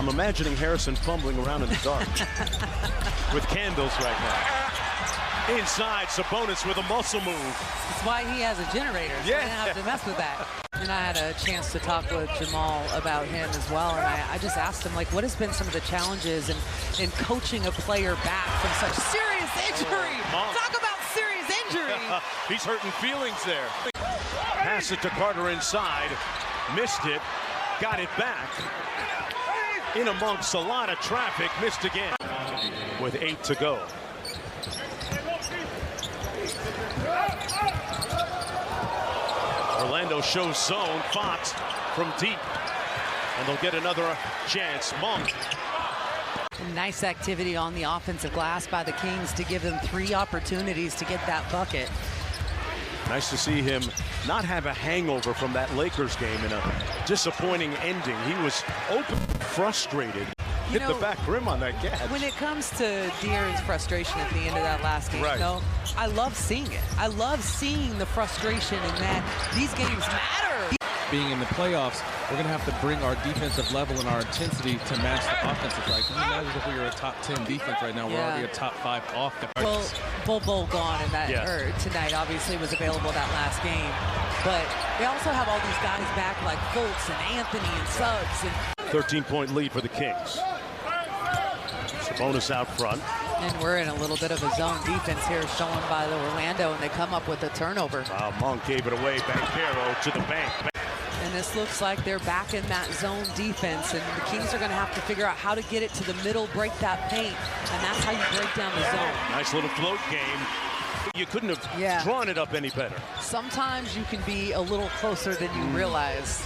I'm imagining Harrison fumbling around in the dark with candles right now. Inside, Sabonis with a muscle move. That's why he has a generator, so I didn't have to mess with that. And I had a chance to talk with Jamal about him as well, and I just asked him, like, what has been some of the challenges in coaching a player back from such serious injury? Talk about serious injury. He's hurting feelings there. Pass it to Carter inside. Missed it. Got it back. In amongst a lot of traffic. Missed again. With 8 to go. Orlando shows zone. Fox from deep. And they'll get another chance. Monk. Nice activity on the offensive glass by the Kings to give them 3 opportunities to get that bucket. Nice to see him not have a hangover from that Lakers game in a disappointing ending. He was open, frustrated. Hit the back rim on that catch. When it comes to De'Aaron's frustration at the end of that last game, though, I love seeing it. I love seeing the frustration in that these games matter. Being in the playoffs, we're going to have to bring our defensive level and our intensity to match the offensive side. Can you imagine if we were a top 10 defense right now? We're already a top 5 offense. Well, Bull gone in that tonight obviously was available that last game. But they also have all these guys back like Fultz and Anthony and Suggs. And 13-point lead for the Kings. Sabonis out front. And we're in a little bit of a zone defense here shown by the Orlando, and they come up with a turnover. Monk gave it away. Banchero to the bank. And this looks like they're back in that zone defense, and the Kings are going to have to figure out how to get it to the middle, break that paint, and that's how you break down the zone. Nice little float game. You couldn't have drawn it up any better. Sometimes you can be a little closer than you realize.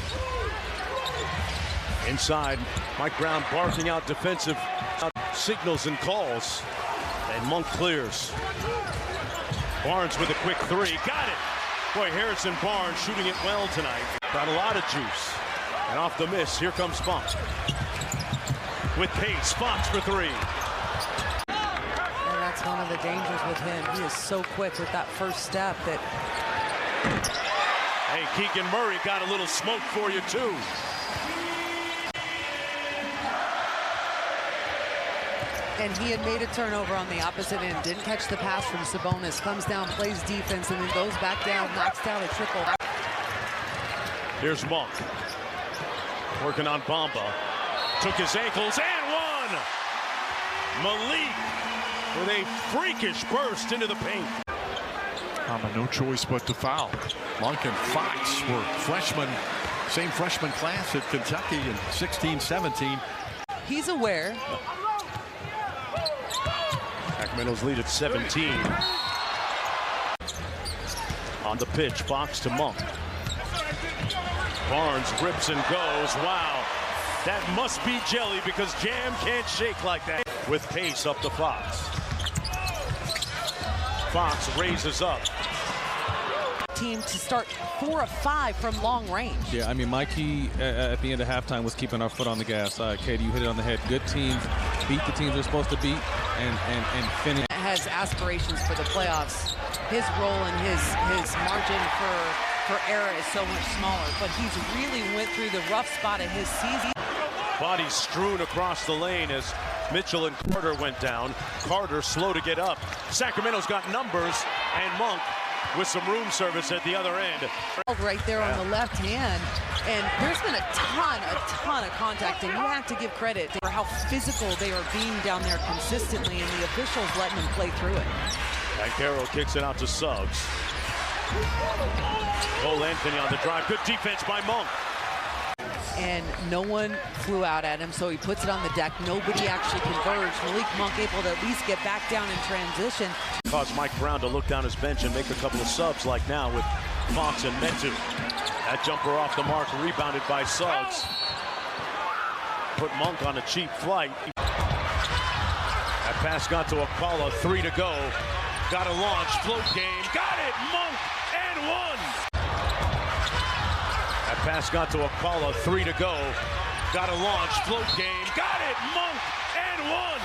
Inside, Mike Brown barking out defensive signals and calls, and Monk clears. Barnes with a quick 3, got it. Boy, Harrison Barnes shooting it well tonight. Got a lot of juice. And off the miss, here comes Monk. With pace, Fox for 3. And that's one of the dangers with him. He is so quick with that first step that... Hey, Keegan Murray got a little smoke for you, too. And he had made a turnover on the opposite end. Didn't catch the pass from Sabonis. Comes down, plays defense, and then goes back down, knocks down a triple. Here's Monk. Working on Bamba. Took his ankles and one! Malik with a freakish burst into the paint. No choice but to foul. Monk and Fox were freshmen, same freshman class at Kentucky in 16-17. He's aware. Sacramento's lead at 17. On the pitch, Fox to Monk. Barnes rips and goes. Wow, that must be jelly because Jam can't shake like that. With pace up to Fox. Fox raises up. Team to start 4 of 5 from long range. Yeah, I mean, my key at the end of halftime was keeping our foot on the gas. Katie, you hit it on the head. Good teams beat the teams they're supposed to beat and finish. Has aspirations for the playoffs. His role and his margin for error is so much smaller, but he's really went through the rough spot of his season. Bodies strewn across the lane as Mitchell and Carter went down. Carter slow to get up. Sacramento's got numbers, and Monk with some room service at the other end. Right there on the left hand, and there's been a ton of contact, and you have to give credit for how physical they are being down there consistently, and the officials letting them play through it. Banchero kicks it out to Suggs. Cole Anthony on the drive. Good defense by Monk. And no one flew out at him, so he puts it on the deck. Nobody actually converged. Malik Monk able to at least get back down in transition. Caused Mike Brown to look down his bench and make a couple of subs like now with Fox and Metu. That jumper off the mark, rebounded by Suggs. Put Monk on a cheap flight. That pass got to Akala, 3 to go. Got a launch, float game, got it, Monk, and one! That pass got to Akala, 3 to go. Got a launch, float game, got it, Monk, and one!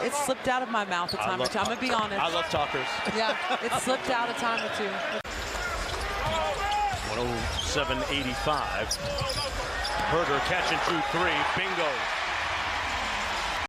It slipped out of my mouth a time or two. I'm going to be honest. I love talkers. Yeah, it slipped out a time or two. 107.85. Herder catch and shoot three. Bingo.